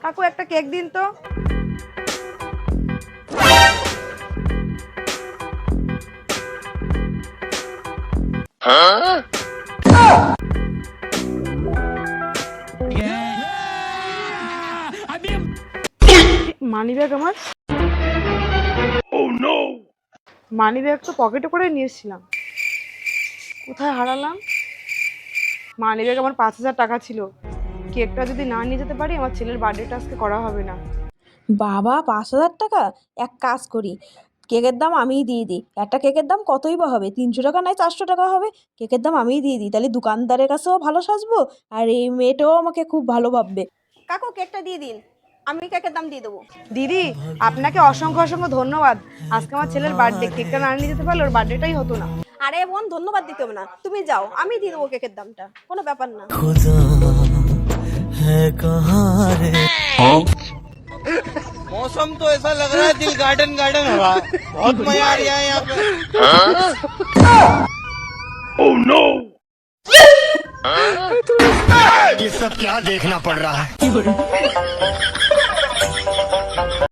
কাকু একটা কেক দিন তো। মানি ব্যাগ আমার, মানি ব্যাগ তো পকেটে করে নিয়ে এসেছিলাম, কোথায় হারালাম? মানি ব্যাগ আমার 5,000 টাকা ছিল। কেকটা যদি না নিয়ে যেতে পারি আমার ছেলের বার্থডেটা আজকে করা হবে না। বাবা, 5,000 টাকা! এক কাজ করি, কেকের দাম আমিই দিয়ে দিই। একটা কেকের দাম কতই বা হবে, 300 টাকা নয় 400 টাকা হবে। কেকের দাম আমিই দিয়ে দিই, তাহলে দোকানদারের কাছেও ভালো সাজবো, আর এই মেয়েটাও আমাকে খুব ভালো ভাববে। কাকু কেকটা দিয়ে দিন, আমি কেকের দাম দিয়ে দেবো। দিদি, আপনাকে অসংখ্য অসংখ্য ধন্যবাদ। আজকে আমার ছেলের বার্থডে, কেকটা না নিয়ে যেতে পারলে ওর বার্থডেটাই হতো না। আরে বোন, ধন্যবাদ দিতে হবে না, তুমি যাও, আমি দিয়ে দেবো কেকের দামটা, কোনো ব্যাপার না। मौसम तो ऐसा लग रहा है दिल गार्डन गार्डन हो रहा है। बहुत मजा आ रहा है यहाँ पे। Oh no! ये सब क्या देखना पड़ रहा है?